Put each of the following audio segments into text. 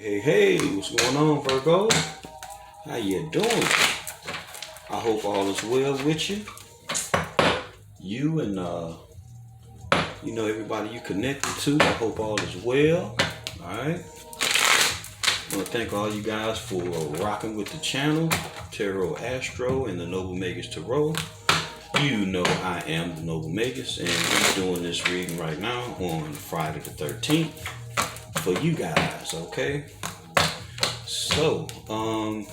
Hey, what's going on, Virgo? How you doing? I hope all is well with you. You and, everybody you connected to, I hope all is well. Alright? I want to thank all you guys for rocking with the channel, Tarro Astro and TheNobleMagusTarot. You know I am the Noble Magus, and I'm doing this reading right now on Friday the 13th for you guys, okay? So, I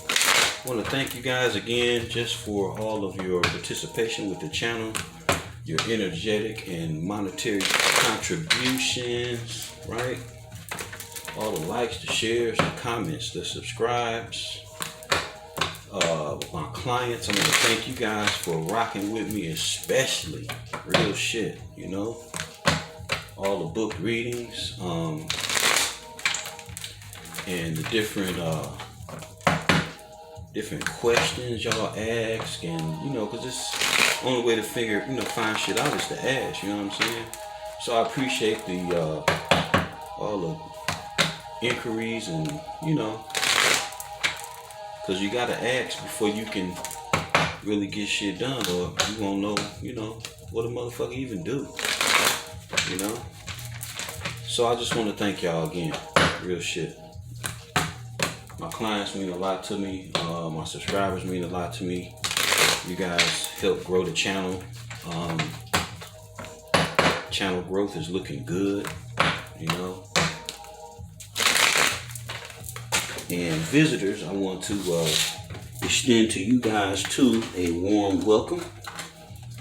want to thank you guys again just for all of your participation with the channel, your energetic and monetary contributions, right? All the likes, the shares, the comments, the subscribes. My clients, I want to thank you guys for rocking with me, especially real shit, you know, all the book readings, and the different questions y'all ask, and because it's the only way to find shit out is to ask, you know what I'm saying? So I appreciate the all the inquiries, and because you gotta ask before you can really get shit done, or you won't know, what a motherfucker even do, So I just want to thank y'all again, real shit. My clients mean a lot to me. My subscribers mean a lot to me. You guys help grow the channel. Channel growth is looking good, And visitors, I want to extend to you guys too a warm welcome,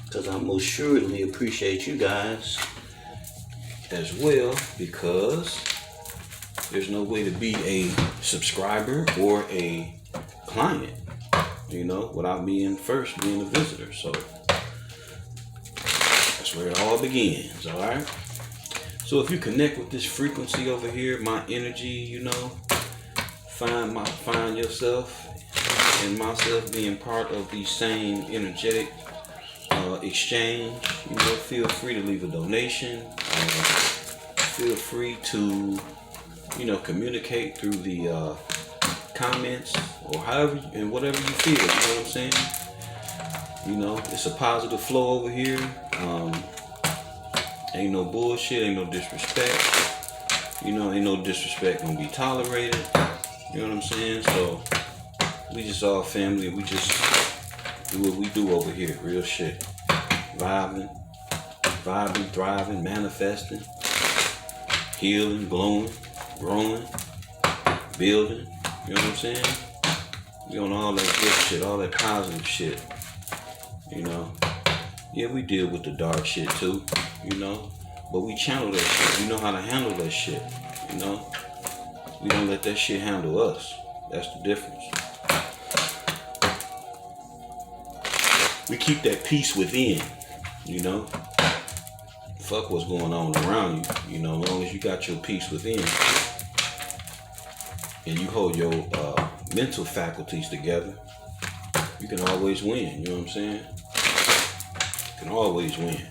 because I most surely appreciate you guys as well, because there's no way to be a subscriber or a client, without being a visitor. So that's where it all begins, all right? So if you connect with this frequency over here, my energy, find yourself and myself being part of the same energetic exchange, feel free to leave a donation. Feel free to communicate through the comments, or however and whatever you feel, you know what I'm saying? It's a positive flow over here. Ain't no bullshit, ain't no disrespect. Ain't no disrespect gonna be tolerated. You know what I'm saying? So we just all family. We just do what we do over here. Real shit. Vibing, thriving, manifesting, healing, glowing, growing, building. You know what I'm saying? We on all that good shit, all that positive shit. Yeah, we deal with the dark shit too, but we channel that shit. We know how to handle that shit, We don't let that shit handle us. That's the difference. We keep that peace within, Fuck what's going on around you, as long as you got your peace within and you hold your mental faculties together, you can always win, you know what I'm saying? You can always win.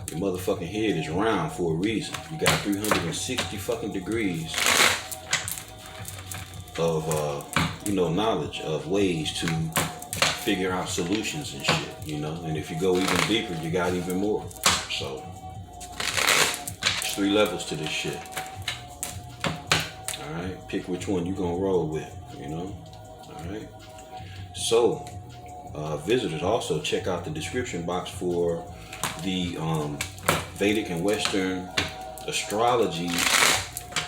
Your motherfucking head is round for a reason. You got 360 fucking degrees of, knowledge of ways to figure out solutions and shit, And if you go even deeper, you got even more. So, there's 3 levels to this shit. Alright, pick which one you gonna roll with, Alright. So, visitors, also check out the description box for the Vedic and Western astrology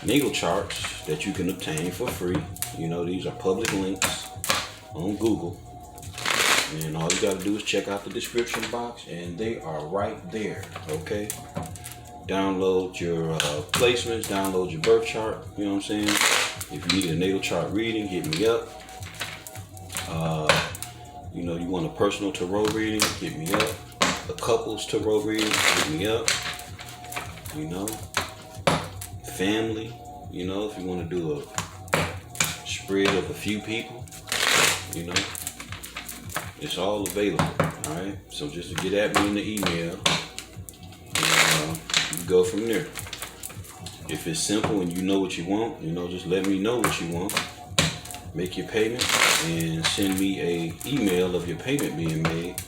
natal charts that you can obtain for free. These are public links on Google, and all you gotta do is check out the description box, and they are right there, okay? Download your placements, download your birth chart, you know what I'm saying? If you need a natal chart reading, hit me up. You want a personal tarot reading, hit me up. A couples tarot reading, hit me up. Family, if you want to do a spread of a few people, it's all available, alright? So just get at me in the email, and you go from there. if it's simple and you know what you want, you know, just let me know what you want. Make your payment and send me a email of your payment being made,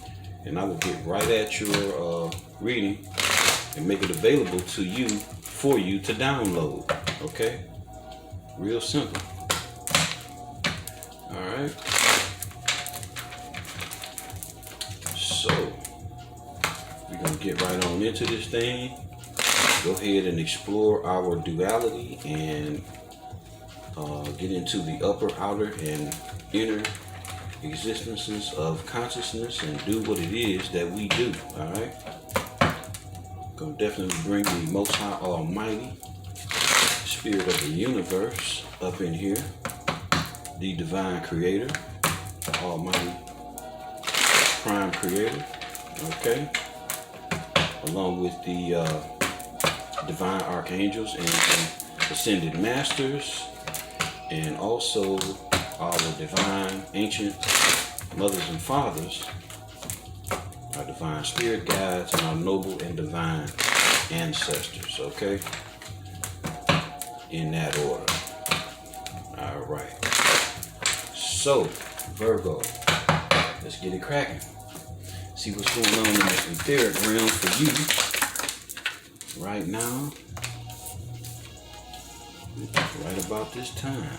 and I will get right at your reading and make it available to you for you to download. Okay? Real simple. Alright. So we're gonna get right on into this thing. Go ahead and explore our duality and get into the upper, outer, and inner existences of consciousness and do what it is that we do. Alright? Gonna definitely bring the Most High Almighty Spirit of the universe up in here. The Divine Creator, the Almighty Prime Creator. Okay? Along with the Divine Archangels and Ascended Masters, and also our Divine Ancient Mothers and Fathers, our Divine Spirit Guides, and our Noble and Divine Ancestors, okay? In that order. Alright. So, Virgo, let's get it cracking. See what's going on in the etheric realm for you right now. Right about this time.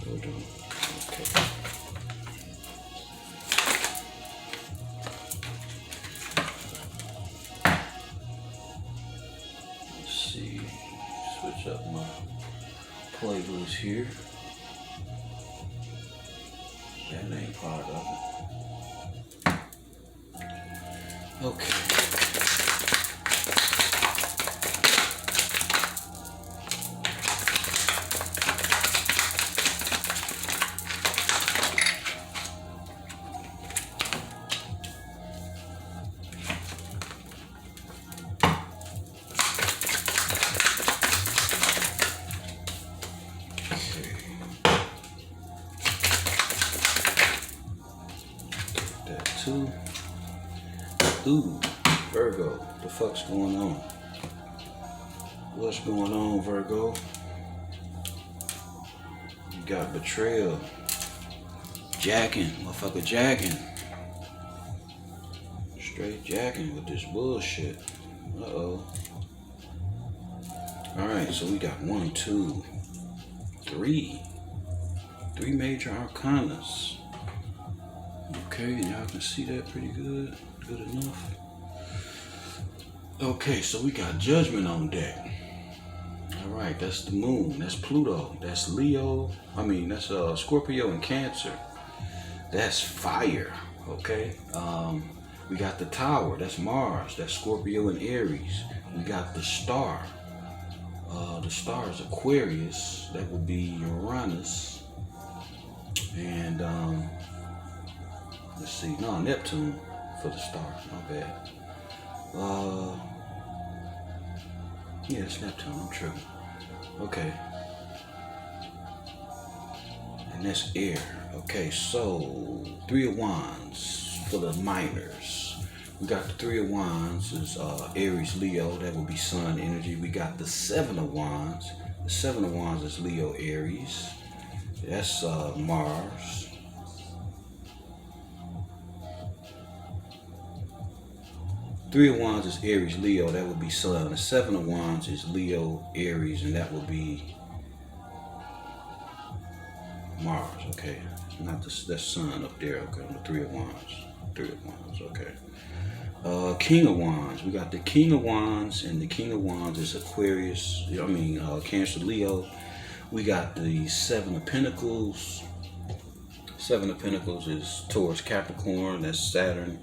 Hold on. Okay. Let's see. Switch up my playlist here. That ain't part of it. Okay. Ooh, Virgo, the fuck's going on? What's going on, Virgo? You got betrayal, jacking, motherfucker jacking. Straight jacking with this bullshit. Uh-oh. Alright, so we got 1, 2, 3. 3 major arcanas. Okay, y'all can see that pretty good. Good enough. Okay, so we got Judgment on deck. Alright, that's the moon. That's Pluto. That's Leo. That's Scorpio and Cancer. That's fire. Okay. We got the Tower. That's Mars. That's Scorpio and Aries. We got the star. The star is Aquarius. That would be Uranus. And let's see. No, Neptune. For the star, my bad. Yeah, it's Neptune, I'm tripping. Okay. And that's air. Okay, so 3 of Wands for the minors. We got the 3 of Wands is Aries, Leo, that would be Sun energy. We got the 7 of Wands. The 7 of Wands is Leo, Aries. That's Mars. 3 of Wands is Aries, Leo, that would be Sun. The 7 of Wands is Leo, Aries, and that would be Mars, okay. Not that's Sun up there, okay, on the 3 of Wands. 3 of Wands, okay. King of Wands, we got the King of Wands, and the King of Wands is Aquarius, Cancer, Leo. We got the 7 of Pentacles. 7 of Pentacles is Taurus, Capricorn, that's Saturn.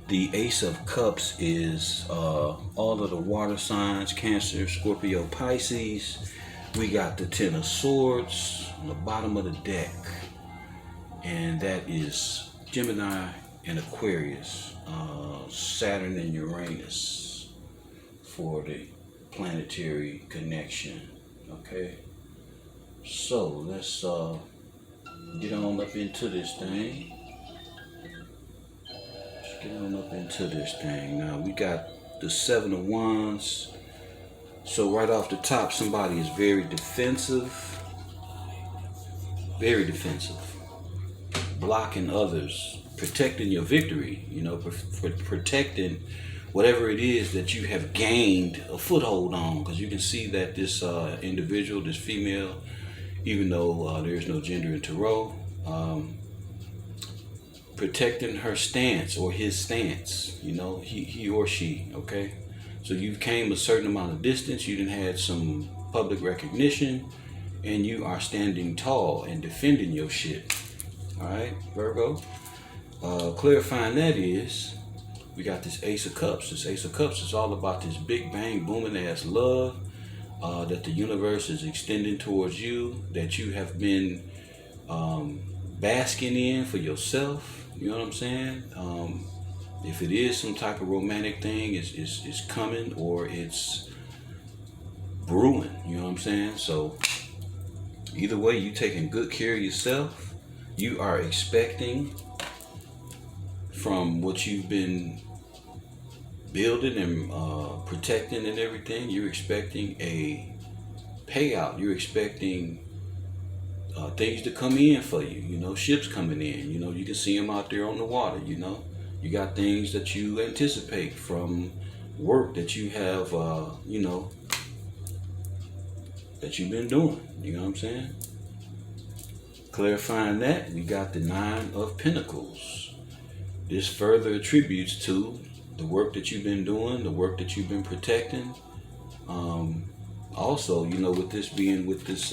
The Ace of Cups is all of the water signs, Cancer, Scorpio, Pisces. We got the 10 of Swords on the bottom of the deck. And that is Gemini and Aquarius, Saturn and Uranus for the planetary connection. Okay? So let's get on up into this thing. Get on up into this thing. Now we got the 7 of Wands. So right off the top, somebody is very defensive. Very defensive. Blocking others. Protecting your victory. You know, protecting whatever it is that you have gained a foothold on. Because you can see that this individual, this female, even though there is no gender in Tarot, protecting her stance or his stance, you know, he or she, okay? So you've came a certain amount of distance, you done had some public recognition, and you are standing tall and defending your shit, all right, Virgo? Clarifying that is, we got this Ace of Cups. This Ace of Cups is all about this big bang booming ass love that the universe is extending towards you, that you have been basking in for yourself. You know what I'm saying? If it is some type of romantic thing, it's coming or it's brewing. You know what I'm saying? So either way, you taking good care of yourself. You are expecting from what you've been building and protecting and everything. You're expecting a payout. You're expecting things to come in for you, you know, ships coming in, you know, you can see them out there on the water, you know, you got things that you anticipate from work that you have, you know, that you've been doing, you know what I'm saying? Clarifying that, we got the 9 of Pentacles. This further attributes to the work that you've been doing, the work that you've been protecting. Also, you know, with this being with this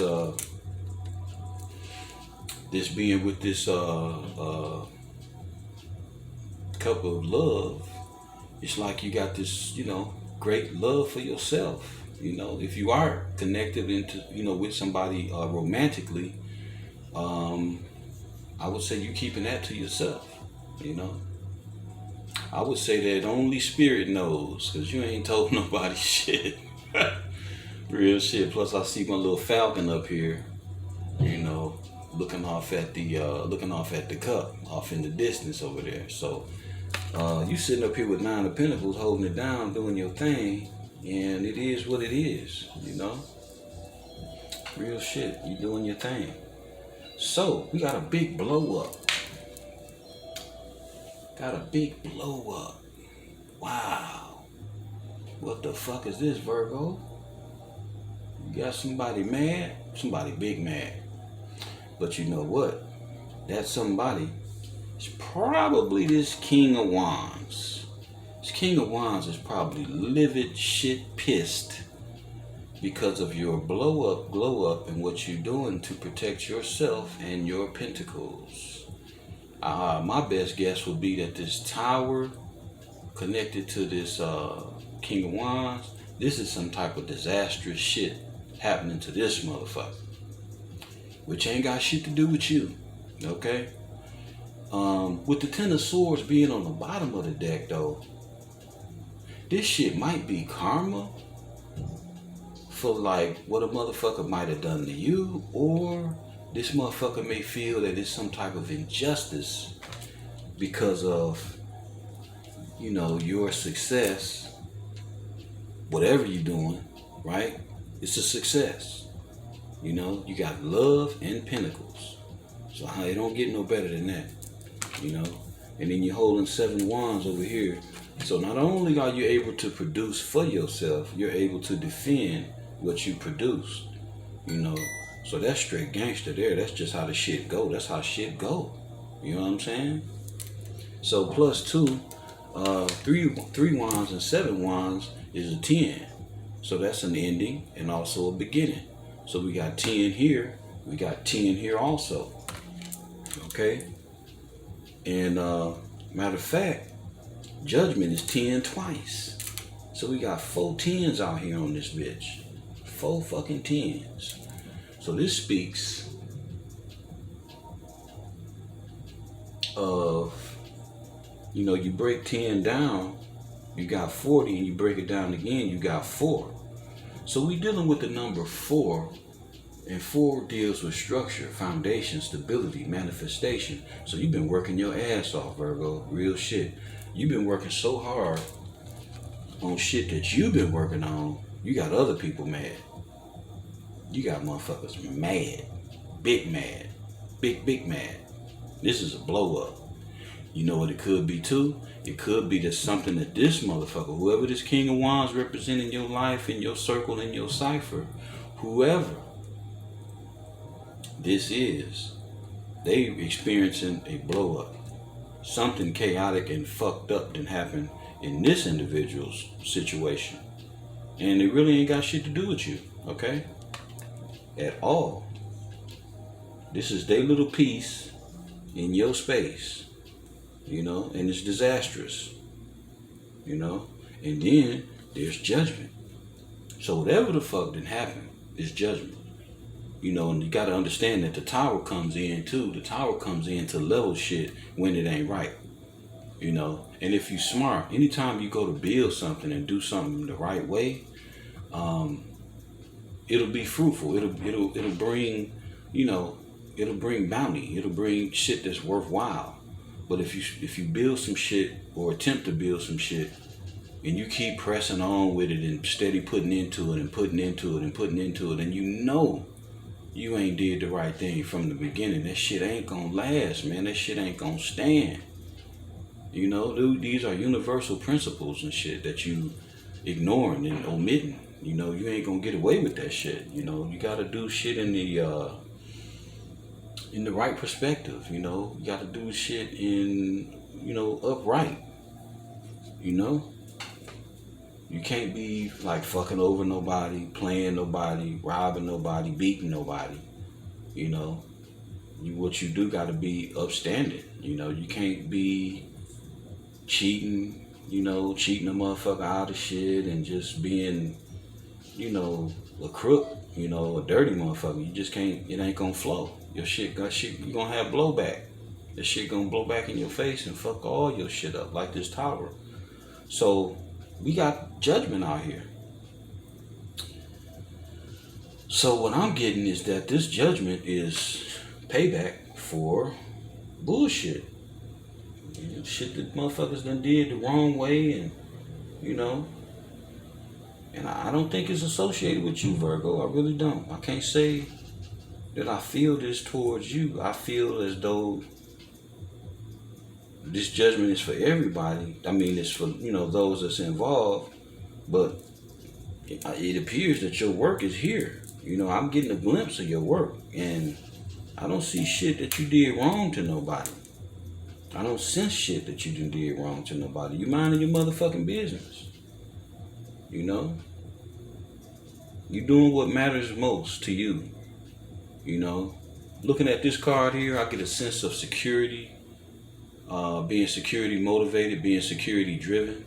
cup of love, it's like you got this, you know, great love for yourself. You know, if you are connected into, you know, with somebody romantically, I would say you keeping that to yourself. You know, I would say that only spirit knows, because you ain't told nobody shit. Real shit. Plus I see my little falcon up here, you know, looking off at the cup off in the distance over there. So you sitting up here with 9 of Pentacles, holding it down, doing your thing, and it is what it is, you know. Real shit. You doing your thing. So we got a big blow up. Got a big blow up. Wow. What the fuck is this, Virgo? You got somebody mad? Somebody big mad. But you know what? That somebody is probably this King of Wands. This King of Wands is probably livid shit pissed because of your glow up, and what you're doing to protect yourself and your pentacles. My best guess would be that this tower connected to this King of Wands, this is some type of disastrous shit happening to this motherfucker, which ain't got shit to do with you, okay? With the 10 of Swords being on the bottom of the deck, though, this shit might be karma for like what a motherfucker might have done to you, or this motherfucker may feel that it's some type of injustice because of, you know, your success, whatever you're doing, right? It's a success. You know, you got love and pentacles. So it don't get no better than that, you know? And then you're holding 7 wands over here. So not only are you able to produce for yourself, you're able to defend what you produce, you know? So that's straight gangster there. That's just how the shit go. That's how shit go. You know what I'm saying? So plus 2, 3 wands and 7 wands is a 10. So that's an ending and also a beginning. So we got 10 here. We got 10 here also. Okay? And matter of fact, Judgment is 10 twice. So we got 4 10s out here on this bitch. 4 fucking 10s. So this speaks of, you know, you break 10 down, you got 40, and you break it down again, you got 4. So we dealing with the number 4, and 4 deals with structure, foundation, stability, manifestation. So you've been working your ass off, Virgo, real shit. You've been working so hard on shit that you've been working on, you got other people mad. You got motherfuckers mad. Big mad. Big mad. This is a blow up. You know what it could be too? It could be that something that this motherfucker, whoever this King of Wands representing your life, in your circle, in your cipher, whoever this is, they experiencing a blow up. Something chaotic and fucked up didn't happen in this individual's situation. And it really ain't got shit to do with you, okay? At all. This is their little piece in your space, you know, and it's disastrous, you know. And then there's judgment. So whatever the fuck didn't happen is judgment. You know, and you gotta understand that the tower comes in too. The tower comes in to level shit when it ain't right. You know, and if you smart, anytime you go to build something and do something the right way, it'll be fruitful. It'll bring, you know, it'll bring bounty. It'll bring shit that's worthwhile. But if you build some shit or attempt to build some shit, and you keep pressing on with it and steady putting into it and putting into it and putting into it, and you know you ain't did the right thing from the beginning, that shit ain't gonna last, man. That shit ain't gonna stand. You know, dude, these are universal principles and shit that you ignoring and omitting. You know, you ain't gonna get away with that shit. You know, you gotta do shit in the right perspective. You know, you gotta do shit in, you know, upright. You know, you can't be like fucking over nobody, playing nobody, robbing nobody, beating nobody. You know, what you do gotta be upstanding. You know, you can't be cheating, you know, cheating a motherfucker out of shit and just being, you know, a crook, you know, a dirty motherfucker. You just can't, it ain't gonna flow. Your shit, you gonna have blowback. This shit gonna blow back in your face and fuck all your shit up like this tower. So we got judgment out here. So what I'm getting is that this judgment is payback for bullshit. You know, shit that motherfuckers done did the wrong way, and you know. And I don't think it's associated with you, Virgo. I really don't. I can't say that I feel this towards you. I feel as though this judgment is for everybody. I mean, it's for, you know, those that's involved. But it appears that your work is here. You know, I'm getting a glimpse of your work. And I don't see shit that you did wrong to nobody. I don't sense shit that you did wrong to nobody. You minding your motherfucking business. You know? You doing what matters most to you. You know? Looking at this card here, I get a sense of security. Being security motivated, being security driven.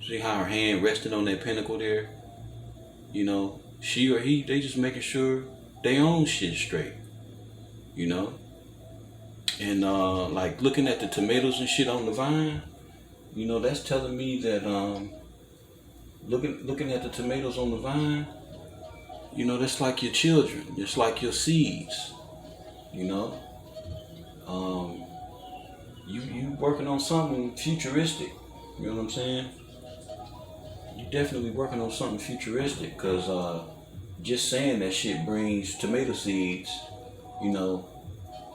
See how her hand rested on that pinnacle there? You know, she or he, they just making sure they own shit straight. You know? And like looking at the tomatoes and shit on the vine, you know, that's telling me that looking at the tomatoes on the vine, you know, that's like your children. It's like your seeds. You know? You working on something futuristic. You know what I'm saying? You definitely working on something futuristic, because just saying that shit brings tomato seeds, you know,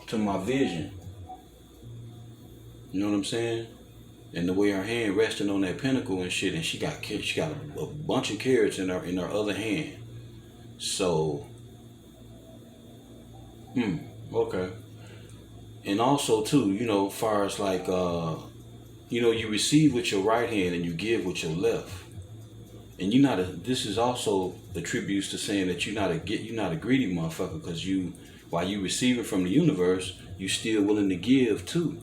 to my vision. You know what I'm saying? And the way her hand resting on that pinnacle and shit, and she got a bunch of carrots in her other hand. So, okay. And also too, you know, as far as like, you know, you receive with your right hand and you give with your left. And this is also attributes to saying that you're not a greedy motherfucker, because while you receiving from the universe, you still willing to give too.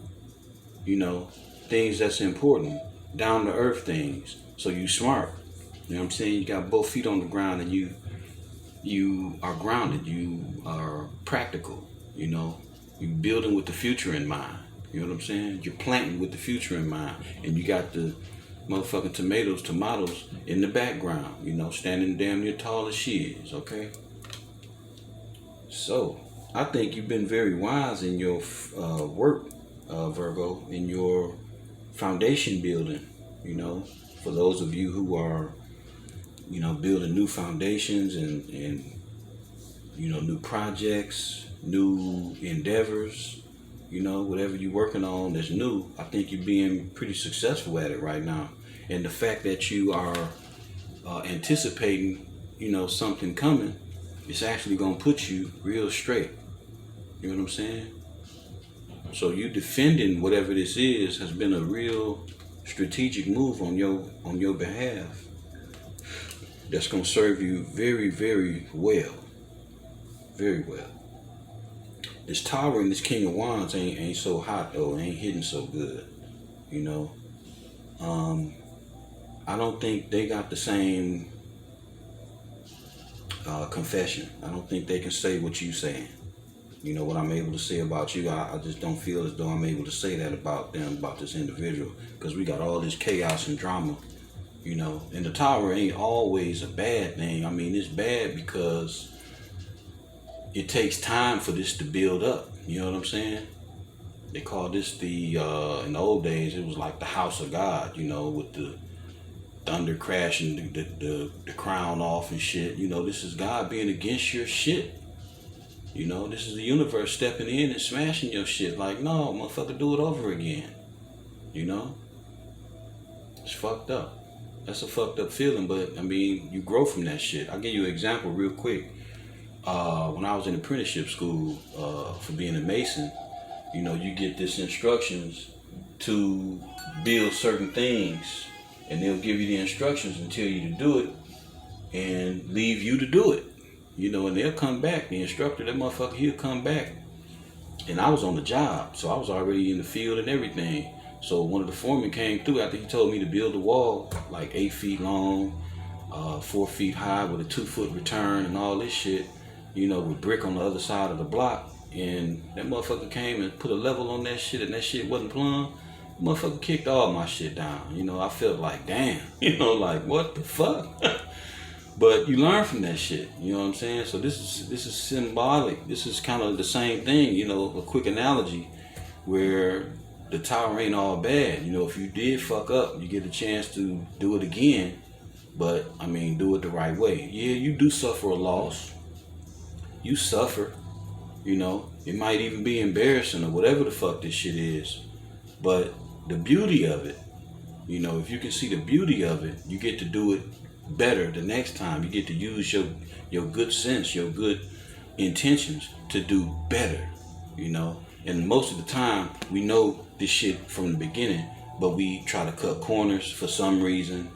You know, things that's important, down to earth things. So you smart. You know what I'm saying? You got both feet on the ground, and you are grounded. You are practical. You know, you building with the future in mind. You know what I'm saying? You're planting with the future in mind, and you got the motherfucking tomatoes in the background. You know, standing damn near tall as she is. Okay. So I think you've been very wise in your work, Virgo, in your foundation building, you know, for those of you who are, you know, building new foundations and you know, new projects, new endeavors, you know, whatever you're working on that's new. I think you're being pretty successful at it right now. And the fact that you are anticipating, you know, something coming, it's actually going to put you real straight. You know what I'm saying? So you defending whatever this is has been a real strategic move on your behalf. That's going to serve you very, very well. Very well. This Tower and this King of Wands ain't so hot though. Ain't hitting so good. You know. I don't think they got the same confession. I don't think they can say what you saying. You know what I'm able to say about you. I just don't feel as though I'm able to say that about them, about this individual, because we got all this chaos and drama. You know, and the Tower ain't always a bad thing. I mean, it's bad because it takes time for this to build up. You know what I'm saying? They call this the, in the old days, it was like the house of God, you know, with the thunder crashing the crown off and shit. You know, this is God being against your shit. You know, this is the universe stepping in and smashing your shit. Like, no, motherfucker, do it over again. You know? It's fucked up. That's a fucked up feeling, but, I mean, you grow from that shit. I'll give you an example real quick. When I was in apprenticeship school for being a mason, you know, you get this instructions to build certain things, and they'll give you the instructions and tell you to do it and leave you to do it. You know, and they'll come back. The instructor, that motherfucker, he'll come back. And I was on the job, so I was already in the field and everything. So one of the foremen came through after he told me to build a wall like 8 feet long, 4 feet high with a 2-foot return and all this shit, you know, with brick on the other side of the block. And that motherfucker came and put a level on that shit, and that shit wasn't plumb. The motherfucker kicked all my shit down. You know, I felt like, damn, you know, like, what the fuck? But you learn from that shit, you know what I'm saying? So this is symbolic. This is kind of the same thing, you know, a quick analogy where the Tower ain't all bad. You know, if you did fuck up, you get a chance to do it again. But, I mean, do it the right way. Yeah, you do suffer a loss. You suffer, you know. It might even be embarrassing or whatever the fuck this shit is. But the beauty of it, you know, if you can see the beauty of it, you get to do it better the next time. You get to use your good sense, your good intentions to do better, you know. And most of the time we know this shit from the beginning, but we try to cut corners for some reason,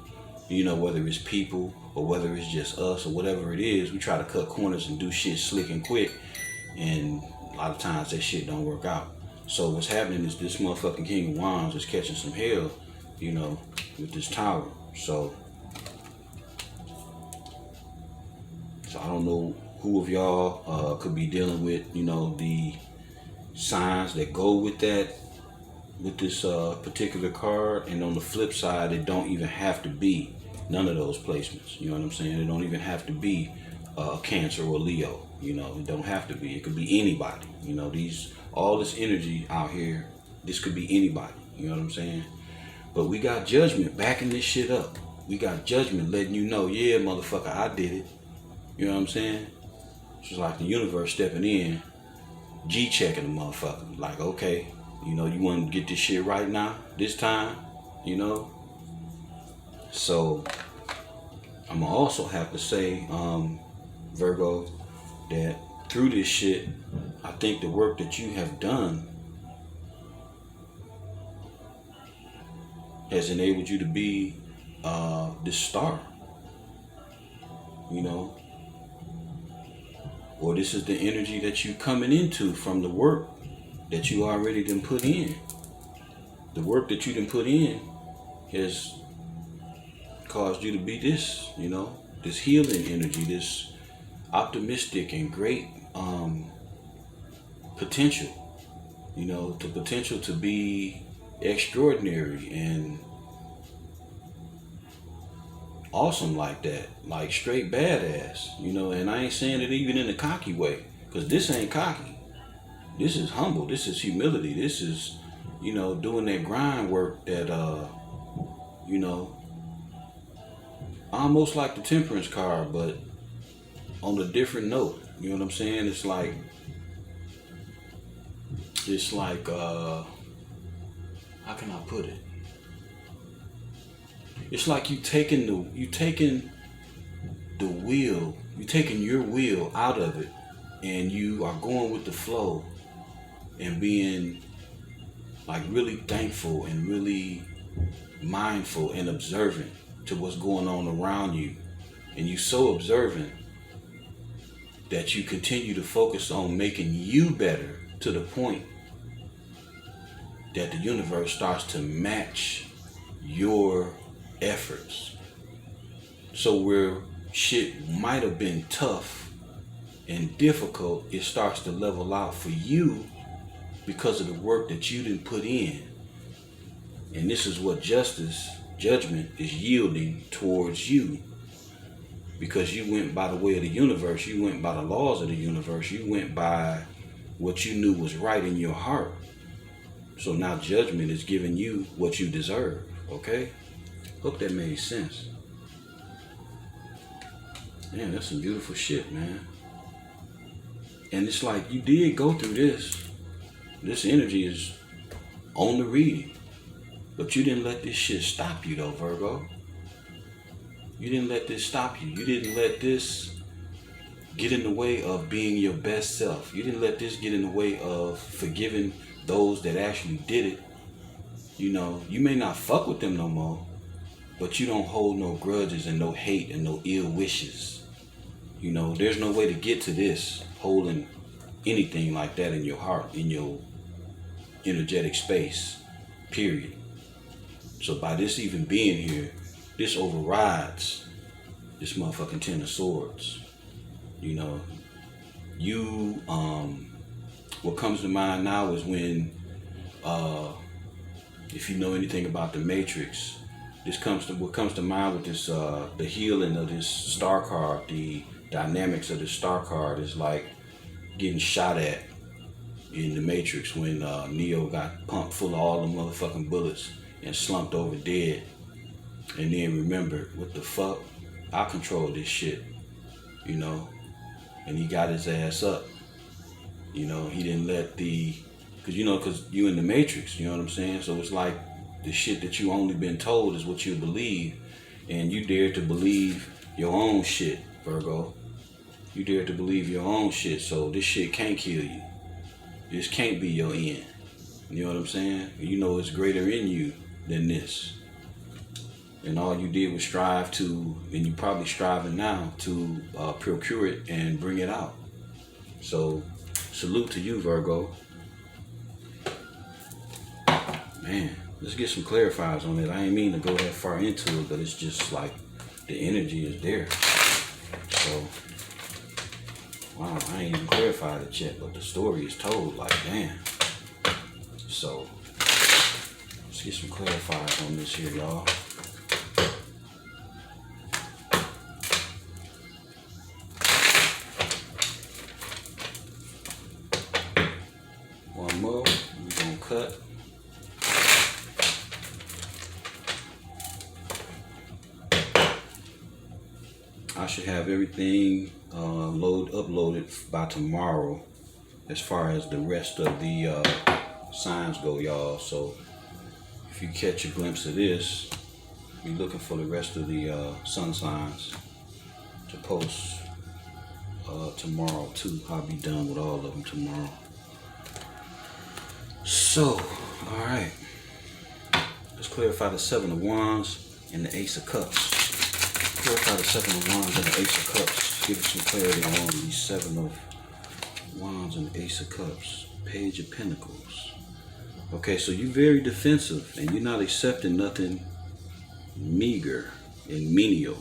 you know, whether it's people or whether it's just us or whatever it is. We try to cut corners and do shit slick and quick, and a lot of times that shit don't work out. So what's happening is this motherfucking King of Wands is catching some hell, you know, with this Tower. So I don't know who of y'all could be dealing with, you know, the signs that go with that, with this particular card. And on the flip side, it don't even have to be none of those placements. You know what I'm saying? It don't even have to be Cancer or Leo. You know, it don't have to be. It could be anybody. You know, all this energy out here, this could be anybody. You know what I'm saying? But we got Judgment backing this shit up. We got Judgment letting you know, yeah, motherfucker, I did it. You know what I'm saying? It's just like the universe stepping in, G-checking the motherfucker. Like, okay, you know, you want to get this shit right now, this time, you know? So, I'm going to also have to say, Virgo, that through this shit, I think the work that you have done has enabled you to be this star, you know? Or this is the energy that you coming into from the work that you already done put in. The work that you done put in has caused you to be this, you know, this healing energy, this optimistic and great potential, you know, the potential to be extraordinary and awesome like that, like straight badass, you know. And I ain't saying it even in a cocky way, because this ain't cocky. This is humble. This is humility. This is, you know, doing that grind work that, you know, almost like the Temperance card, but on a different note. You know what I'm saying? It's like, how can I put it? It's like you taking the wheel, you taking your wheel out of it, and you are going with the flow and being like really thankful and really mindful and observant to what's going on around you. And you so observant that you continue to focus on making you better to the point that the universe starts to match your efforts. So where shit might have been tough and difficult, it starts to level out for you because of the work that you didn't put in. And this is what judgment is yielding towards you. Because you went by the way of the universe, you went by the laws of the universe, you went by what you knew was right in your heart. So now judgment is giving you what you deserve, okay? Hope that made sense. Man, that's some beautiful shit, man. And it's like, you did go through this. This energy is on the reading. But you didn't let this shit stop you though, Virgo. You didn't let this stop you. You didn't let this get in the way of being your best self. You didn't let this get in the way of forgiving those that actually did it. You know, you may not fuck with them no more, but you don't hold no grudges and no hate and no ill wishes. You know, there's no way to get to this holding anything like that in your heart, in your energetic space, period. So by this even being here, this overrides this motherfucking Ten of Swords. You know, what comes to mind now is when, if you know anything about the Matrix, what comes to mind with this, the healing of this star card, the dynamics of the star card is like getting shot at in the Matrix when Neo got pumped full of all the motherfucking bullets and slumped over dead. And then remember, what the fuck? I control this shit, you know? And he got his ass up. You know, he didn't let cause you in the Matrix, you know what I'm saying? So it's like the shit that you only been told is what you believe. And you dare to believe your own shit, Virgo. You dare to believe your own shit, so this shit can't kill you. This can't be your end. You know what I'm saying? You know it's greater in you than this. And all you did was strive to, and you're probably striving now to procure it and bring it out. So, salute to you, Virgo. Man, let's get some clarifiers on it. I ain't mean to go that far into it, but it's just like the energy is there. So, wow, I ain't even clarified it yet, but the story is told, like, damn. So, let's get some clarifiers on this here, y'all. One more, we're gonna cut. I should have everything uploaded by tomorrow as far as the rest of the signs go, y'all. So if you catch a glimpse of this, be looking for the rest of the sun signs to post tomorrow too. I'll be done with all of them tomorrow. So, all right, let's clarify the Seven of Wands and the Ace of Cups. Clarify the Seven of Wands and the Ace of Cups. Give us some clarity on these Seven of Wands and the Ace of Cups. Page of Pentacles. Okay, so you're very defensive and you're not accepting nothing meager and menial.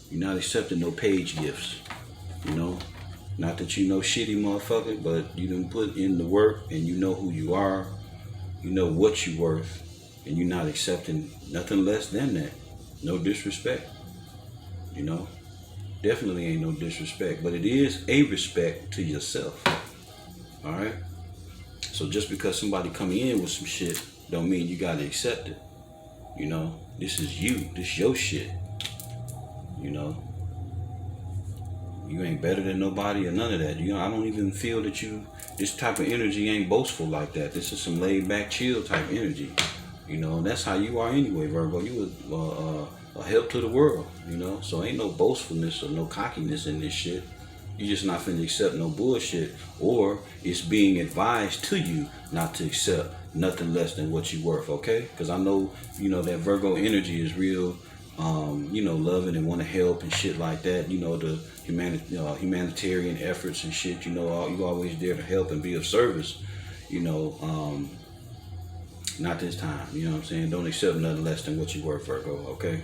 You're not accepting no page gifts, you know. Not that you know shitty motherfucker, but you done put in the work and you know who you are. You know what you're worth. And you're not accepting nothing less than that. No disrespect. You know? Definitely ain't no disrespect. But it is a respect to yourself. Alright? So just because somebody coming in with some shit don't mean you gotta accept it. You know, this is you. This your shit. You know, you ain't better than nobody or none of that. You know, I don't even feel that this type of energy ain't boastful like that. This is some laid back, chill type energy. You know, and that's how you are anyway, Virgo. You a help to the world, you know. So ain't no boastfulness or no cockiness in this shit. You just not finna accept no bullshit, or it's being advised to you not to accept nothing less than what you worth, okay? Because I know, you know, that Virgo energy is real, you know, loving and want to help and shit like that. You know, the humanitarian efforts and shit. You know, you always there to help and be of service. You know, not this time. You know what I'm saying? Don't accept nothing less than what you worth, Virgo. Okay.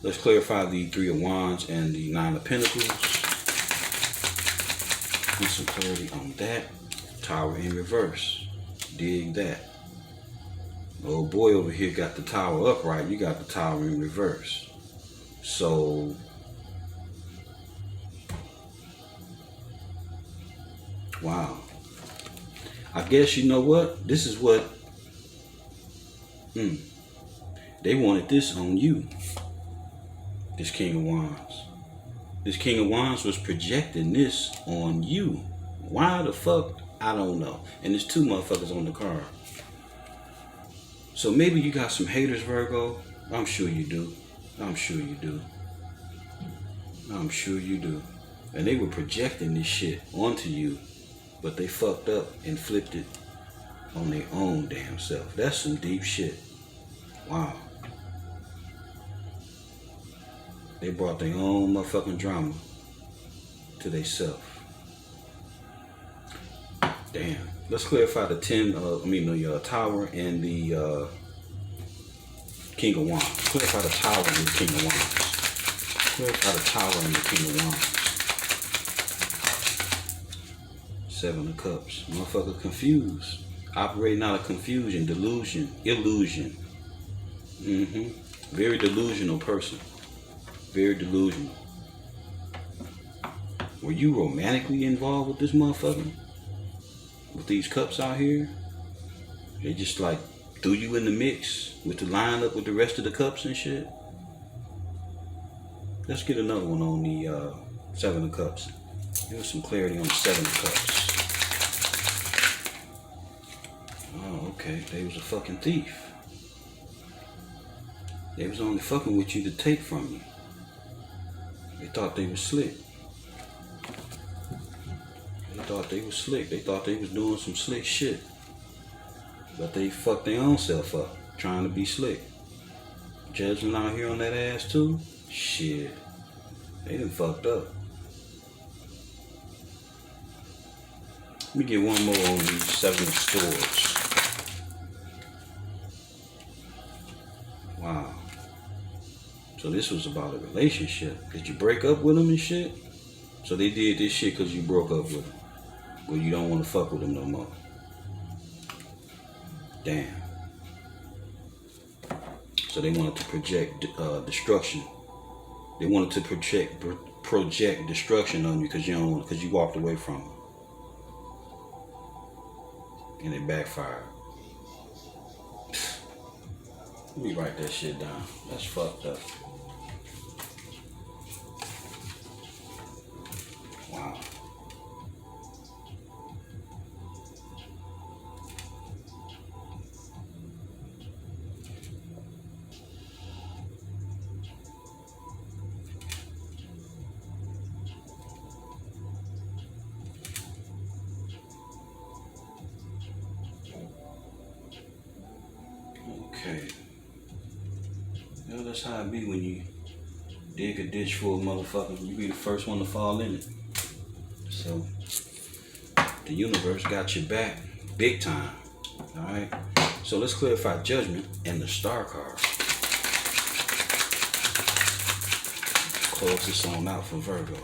Let's clarify the Three of Wands and the Nine of Pentacles. Get some clarity on that. Tower in reverse. Dig that. Old boy over here got the tower upright. You got the tower in reverse. So wow. I guess you know what? This is what they wanted this on you. This King of Wands. This King of Wands was projecting this on you. Why the fuck? I don't know. And there's two motherfuckers on the card. So maybe you got some haters, Virgo. I'm sure you do. I'm sure you do. I'm sure you do. And they were projecting this shit onto you, but they fucked up and flipped it on their own damn self. That's some deep shit. Wow. They brought their own motherfucking drama to they self. Damn. Let's clarify the Tower and the King of Wands. Clarify the Tower and the King of Wands. Clarify the Tower and the King of Wands. Seven of Cups. Motherfucker confused. Operating out of confusion, delusion, illusion. Very delusional person. Very delusional. Were you romantically involved with this motherfucker? With these cups out here? They just like threw you in the mix with the lineup with the rest of the cups and shit? Let's get another one on the Seven of Cups. Give us some clarity on the Seven of Cups. Oh, okay. They was a fucking thief. They was only fucking with you to take from you. They thought they was slick. They thought they was slick. They thought they was doing some slick shit. But they fucked their own self up trying to be slick. Judgment out here on that ass too? Shit. They done fucked up. Let me get one more on these Seven of Swords. Wow. So this was about a relationship. Did you break up with them and shit? So they did this shit because you broke up with them. Well, you don't want to fuck with them no more. Damn. So they wanted to project destruction. They wanted to project destruction on you because you walked away from them. And it backfired. Let me write that shit down. That's fucked up. Wow. Okay. You know, that's how it be when you dig a ditch full of motherfuckers. You be the first one to fall in it. So, the universe got your back big time. Alright? So let's clarify Judgment and the Star card. Close this on out for Virgo.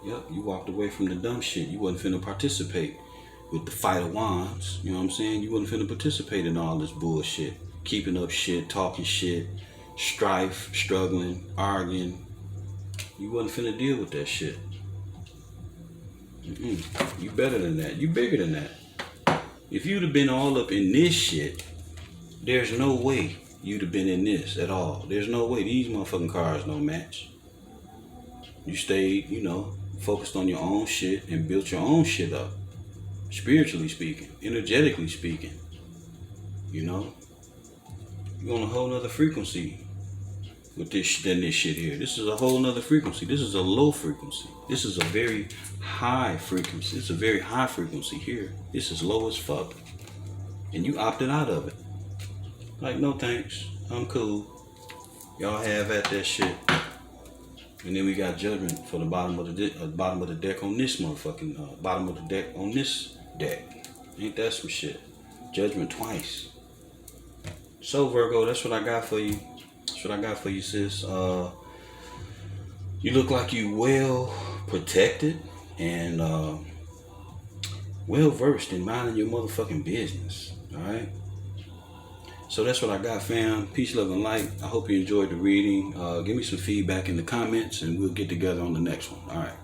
Yep, you walked away from the dumb shit. You wasn't finna participate with the Fight of Wands. You know what I'm saying? You wasn't finna participate in all this bullshit. Keeping up shit, talking shit, strife, struggling, arguing. You wasn't finna deal with that shit. You better than that. You bigger than that. If you'd have been all up in this shit, there's no way you'd have been in this at all. There's no way. These motherfucking cards don't match. You stayed, you know, focused on your own shit and built your own shit up. Spiritually speaking, energetically speaking. You know? You're on a whole nother frequency with this shit here. This is a whole nother frequency. This is a low frequency. This is a very high frequency. It's a very high frequency here. This is low as fuck. And you opted out of it. Like, no thanks. I'm cool. Y'all have at that shit. And then we got judgment for the bottom of the deck on this motherfucking bottom of the deck on this deck. Ain't that some shit? Judgment twice. So Virgo, that's what I got for you. That's what I got for you, sis. You look like you well protected and well versed in minding your motherfucking business. Alright? So that's what I got, fam. Peace, love, and light. I hope you enjoyed the reading. Give me some feedback in the comments and we'll get together on the next one. Alright.